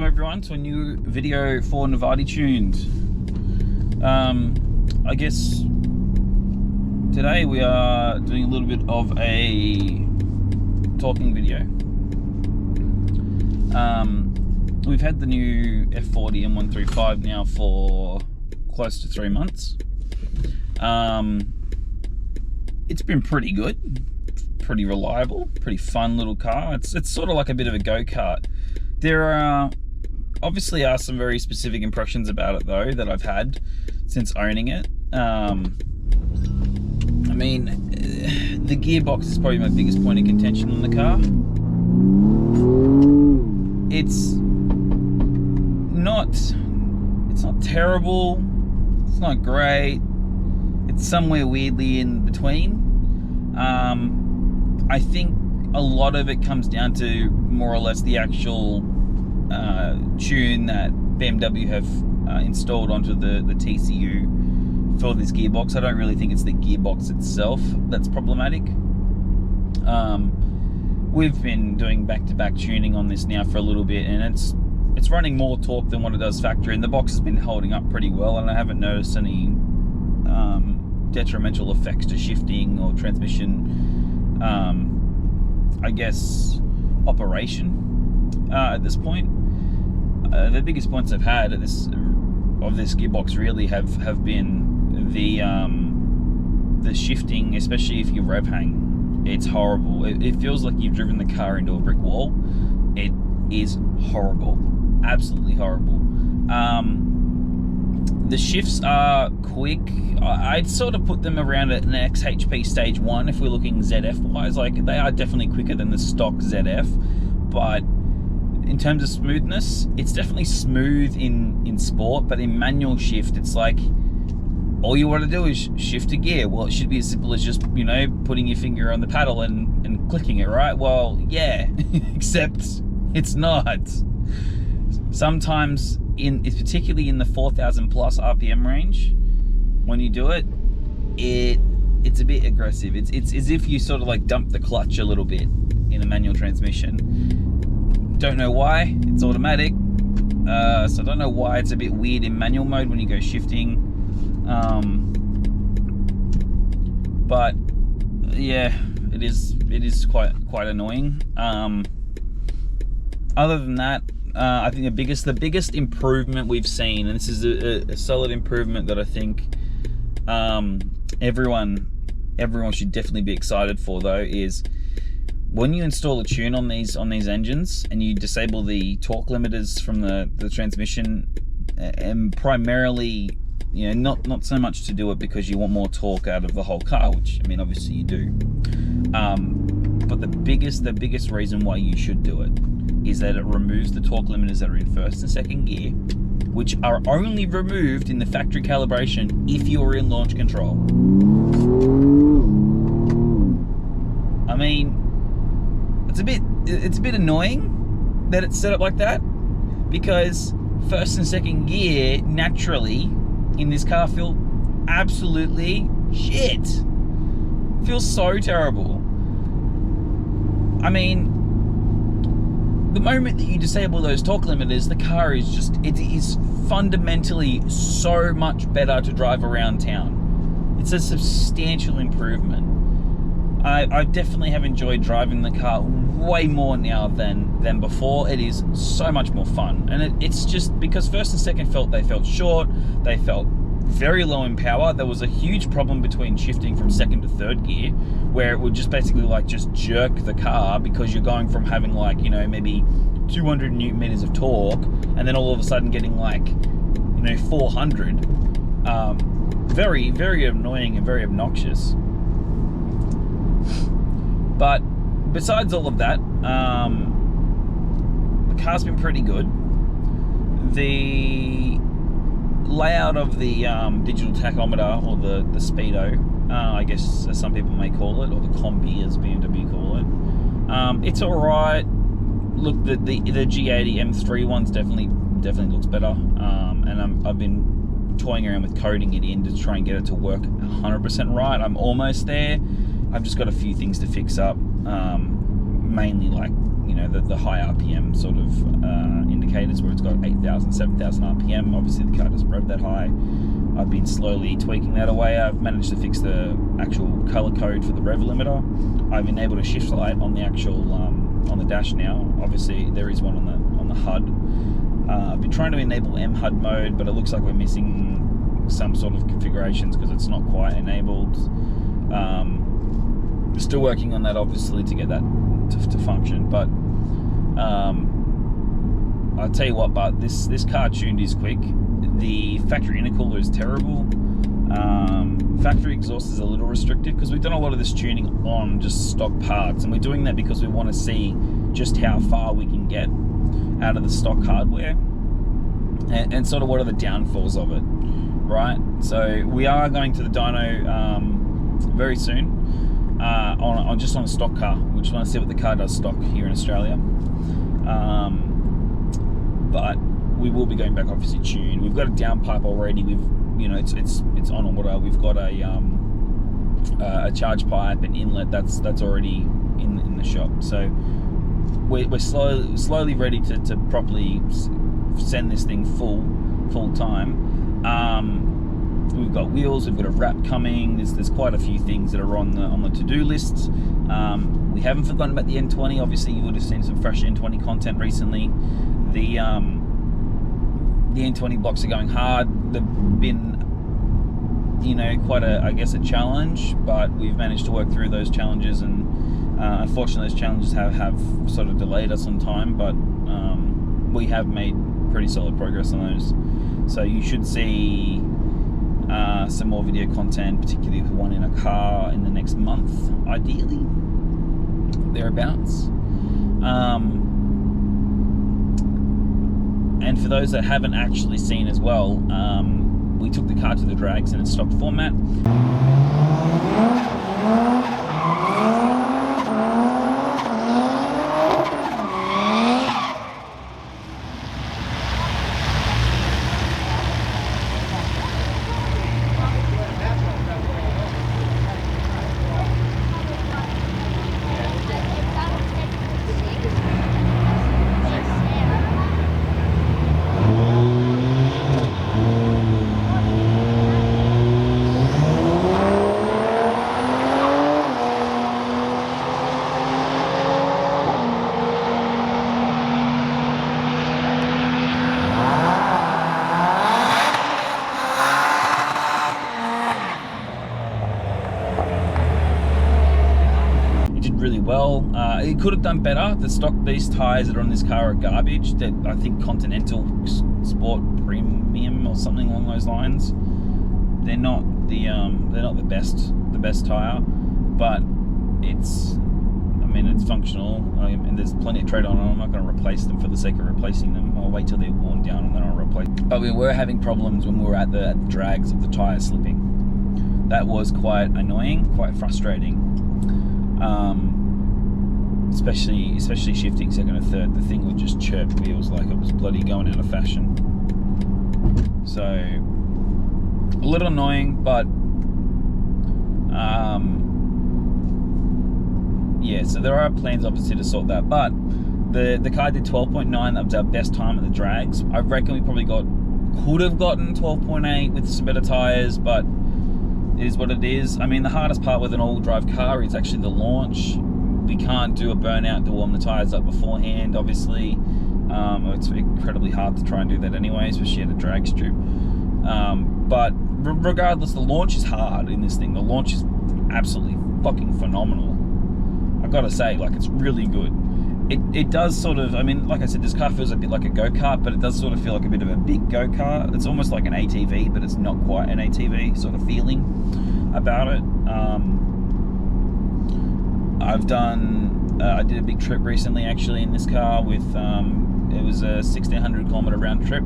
welcome everyone to a new video for Navardi Tuned. I guess today we are doing a little bit of a talking video. We've had the new F40 M135 now for close to 3 months. It's been pretty good, pretty reliable, pretty fun little car. It's sort of like a bit of a go-kart. There are obviously some very specific impressions about it though that I've had since owning it. I mean, the gearbox is probably my biggest point of contention on the car. It's not terrible, it's not great, it's somewhere weirdly in between. I think a lot of it comes down to more or less the actual tune that BMW have installed onto the TCU for this gearbox. I don't really think it's the gearbox itself that's problematic. We've been doing back-to-back tuning on this now for a little bit, and it's running more torque than what it does factory, and the box has been holding up pretty well, and I haven't noticed any detrimental effects to shifting or transmission, I guess, operation at this point. The biggest points I've had of this gearbox really have been the shifting, especially if you rev hang. It's horrible. It feels like you've driven the car into a brick wall. It is horrible, absolutely horrible. The shifts are quick. I'd sort of put them around at an XHP stage 1 if we're looking ZF wise. Like, they are definitely quicker than the stock ZF, but in terms of smoothness, it's definitely smooth in sport, but in manual shift, it's like all you want to do is shift a gear. Well, it should be as simple as just, you know, putting your finger on the paddle and clicking it, right? Well, yeah, except it's not. Sometimes, particularly in the 4,000 plus RPM range, when you do it, it's a bit aggressive. It's as if you sort of like dump the clutch a little bit in a manual transmission. Don't know why. It's automatic, so I don't know why it's a bit weird in manual mode when you go shifting. But yeah, it is quite annoying. Other than that, I think the biggest improvement we've seen, and this is a solid improvement that I think everyone should definitely be excited for though, is when you install a tune on these engines and you disable the torque limiters from the transmission, and primarily, you know, not so much to do it because you want more torque out of the whole car, which I mean obviously you do, but the biggest reason why you should do it is that it removes the torque limiters that are in first and second gear, which are only removed in the factory calibration if you're in launch control. I mean, it's a bit annoying that it's set up like that, because first and second gear naturally in this car feel absolutely shit. Feels so terrible. I mean, the moment that you disable those torque limiters, the car is just, it is fundamentally so much better to drive around town. It's a substantial improvement. I definitely have enjoyed driving the car way more now than before. It is so much more fun, and it's just because first and second they felt short, they felt very low in power. There was a huge problem between shifting from second to third gear, where it would just basically like just jerk the car, because you're going from having like, you know, maybe 200 newton meters of torque, and then all of a sudden getting like, you know, 400. Very, very annoying and very obnoxious. But besides all of that, the car's been pretty good. The layout of the digital tachometer, or the speedo, I guess as some people may call it, or the combi as BMW call it, it's alright. Look, the G80 M3 one's definitely looks better, and I've been toying around with coding it in to try and get it to work 100% right. I'm almost there. I've just got a few things to fix up, mainly like, you know, the high RPM sort of indicators where it's got 8,000, 7,000 RPM. Obviously the car doesn't rev that high. I've been slowly tweaking that away. I've managed to fix the actual color code for the rev limiter. I've enabled a shift light on the actual on the dash now. Obviously there is one on the HUD. I've been trying to enable MHUD mode, but it looks like we're missing some sort of configurations because it's not quite enabled. Still working on that, obviously, to get that to function. But I'll tell you what, but this car tuned is quick. The factory intercooler is terrible. Factory exhaust is a little restrictive because we've done a lot of this tuning on just stock parts, and we're doing that because we want to see just how far we can get out of the stock hardware and sort of what are the downfalls of it, right? So we are going to the dyno very soon on just on a stock car. We just want to see what the car does stock here in Australia. But we will be going back obviously tuned. We've got a downpipe already. We've, you know, it's on order. We've got a charge pipe and inlet that's already in the shop. So we're slowly ready to properly send this thing full time. We've got wheels, we've got a wrap coming. There's quite a few things that are on the to-do list. We haven't forgotten about the N20. Obviously, you would have seen some fresh N20 content recently. The N20 blocks are going hard. They've been, you know, quite I guess a challenge, but we've managed to work through those challenges, and unfortunately those challenges have sort of delayed us on time, but we have made pretty solid progress on those. So you should see some more video content, particularly with one in a car, in the next month, ideally, thereabouts. And for those that haven't actually seen as well, we took the car to the drags in its stock format. Really well. It could have done better. These tyres that are on this car are garbage. They're, I think, Continental Sport Premium or something along those lines. They're not the best tyre, but it's functional. And there's plenty of trade on them. I'm not going to replace them for the sake of replacing them. I'll wait till they're worn down and then I'll replace them. But we were having problems when we were at the drags of the tyre slipping. That was quite annoying, quite frustrating. Especially shifting second and third, the thing would just chirp wheels like it was bloody going out of fashion. So a little annoying, but yeah. So there are plans obviously to sort that. But the car did 12.9. That was our best time at the drags. I reckon we probably could have gotten 12.8 with some better tires, but it is what it is. I mean, the hardest part with an all-wheel drive car is actually the launch. We can't do a burnout to warm the tires up beforehand, obviously. It's incredibly hard to try and do that anyway, especially at a drag strip. But regardless, the launch is hard in this thing. The launch is absolutely fucking phenomenal. I gotta say, like, it's really good. It does sort of, I mean, like I said, this car feels a bit like a go-kart, but it does sort of feel like a bit of a big go-kart. It's almost like an ATV, but it's not quite an ATV sort of feeling about it. I did a big trip recently actually in this car with, it was a 1600 kilometer round trip.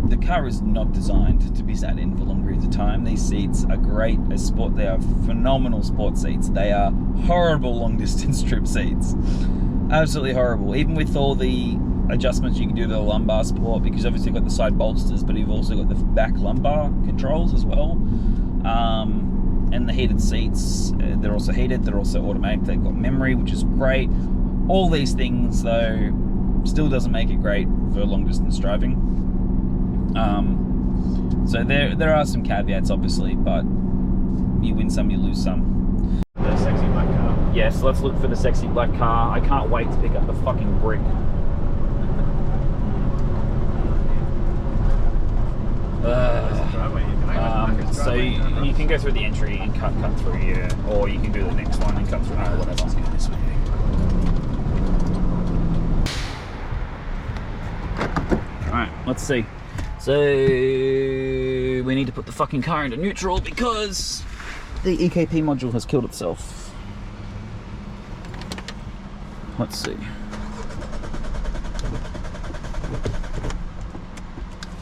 The car is not designed to be sat in for long periods of time. These seats are great as sport. They are phenomenal sport seats. They are horrible long distance trip seats. Absolutely horrible. Even with all the adjustments you can do to the lumbar support, because obviously you've got the side bolsters, but you've also got the back lumbar controls as well. And the heated seats, they're also heated, they're also automatic, they've got memory, which is great. All these things, though, still doesn't make it great for long distance driving. So there are some caveats, obviously, but you win some, you lose some. The sexy black car. Yes, let's look for the sexy black car. I can't wait to pick up the fucking brick. So you can go through the entry and cut through, yeah, or you can do the next one and cut through, whatever. Let's go this way. Alright, let's see. So we need to put the fucking car into neutral because the EKP module has killed itself. Let's see.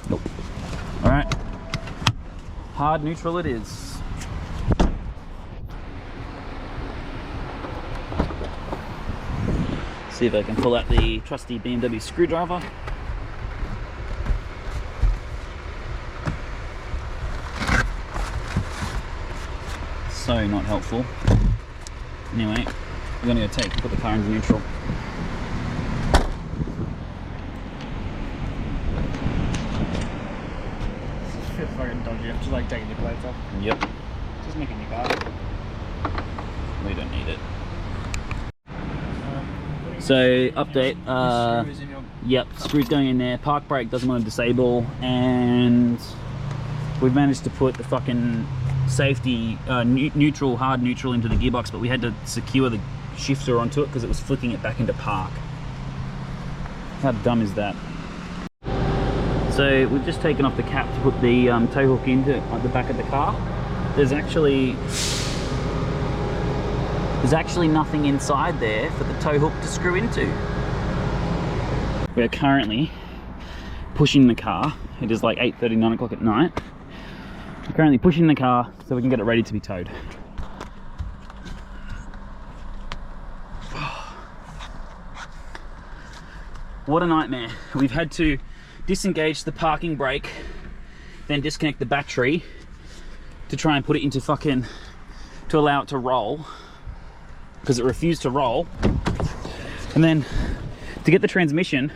Nope. Alright. Hard neutral it is. See if I can pull out the trusty BMW screwdriver. So not helpful. Anyway, we're going to put the car into neutral. It's fucking dodgy. I'm just like taking your plates off. Yep. Just making your car. We don't need it. So update. Screws in your... Yep, screws going in there. Park brake doesn't want to disable, and we've managed to put the fucking safety neutral, hard neutral into the gearbox, but we had to secure the shifter onto it because it was flicking it back into park. How dumb is that? So we've just taken off the cap to put the tow hook into at the back of the car. There's actually nothing inside there for the tow hook to screw into. We're currently pushing the car. It is like 8:30, 9 o'clock at night. We're currently pushing the car so we can get it ready to be towed. What a nightmare. We've had to disengage the parking brake, then disconnect the battery to try and put it into fucking, to allow it to roll, because it refused to roll. And then to get the transmission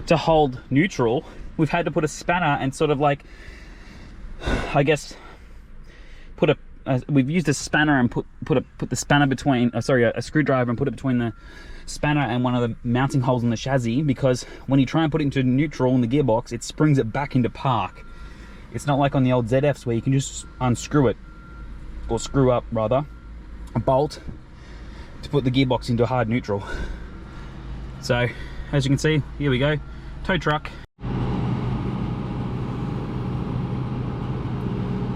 to hold neutral, we've had to put a spanner and sort of like, I guess, we've used a spanner and put the spanner between, a screwdriver and put it between the spanner and one of the mounting holes in the chassis, because when you try and put it into neutral in the gearbox, it springs it back into park. It's not like on the old ZFs where you can just unscrew it, or screw up rather, a bolt to put the gearbox into hard neutral. So as you can see, here we go, tow truck.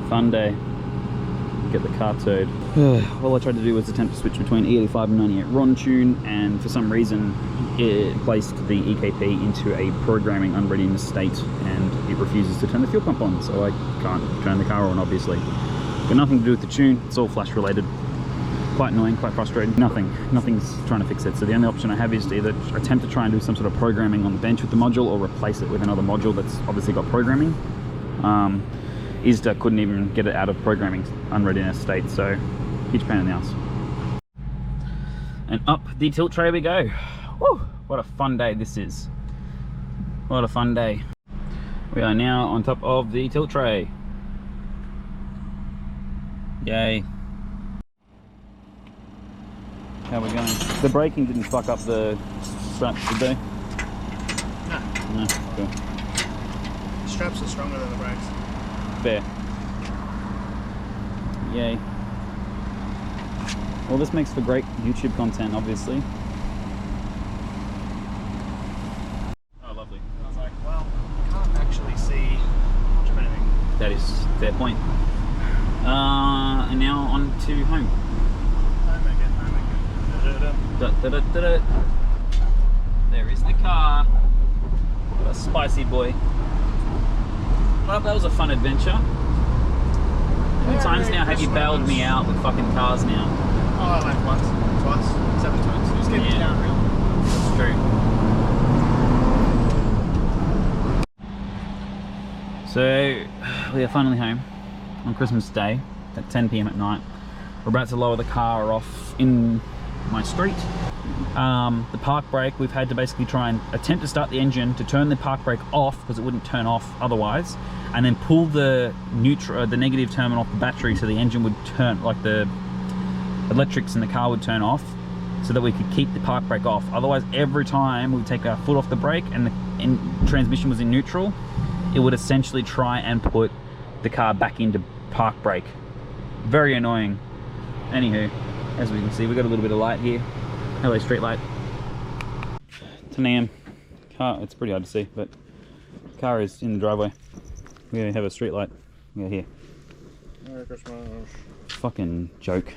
Fun day. Get the car towed. All I tried to do was attempt to switch between E85 and 98 RON tune, and for some reason it placed the EKP into a programming unreadiness state and it refuses to turn the fuel pump on, so I can't turn the car on, obviously. Got nothing to do with the tune, it's all flash related. Quite annoying, quite frustrating. Nothing's trying to fix it, so the only option I have is to either attempt to try and do some sort of programming on the bench with the module, or replace it with another module that's obviously got programming. ISDA couldn't even get it out of programming unreadiness state, so huge pain in the ass. And up the tilt tray we go. Woo! What a fun day this is. What a fun day. We are now on top of the tilt tray. Yay. How are we going? The braking didn't fuck up the straps, did they? No. No, cool. The straps are stronger than the brakes. Fair. Yay. Well, this makes for great YouTube content, obviously. Oh, lovely. I was like, well, I can't actually see much of anything. That is a fair point. And now on to home. Home again. Da, da, da, da, da. There is the car. What a spicy boy. Well, that was a fun adventure. How many times now have you bailed me out with fucking cars now? Oh, like once, twice, 7 times. Just get it down real. That's true. So, we are finally home on Christmas Day at 10 PM at night. We're about to lower the car off in my street. The park brake, we've had to basically try and attempt to start the engine to turn the park brake off because it wouldn't turn off otherwise, and then pull the negative terminal off the battery so the engine would turn, like the electrics in the car would turn off, so that we could keep the park brake off. Otherwise, every time we take our foot off the brake and the transmission was in neutral, it would essentially try and put the car back into park brake. Very annoying. Anywho, as we can see, we've got a little bit of light here. Hello, street light. 10 AM. Car, it's pretty hard to see, but car is in the driveway. We have a street light. Yeah, here. Merry Christmas. Fucking joke.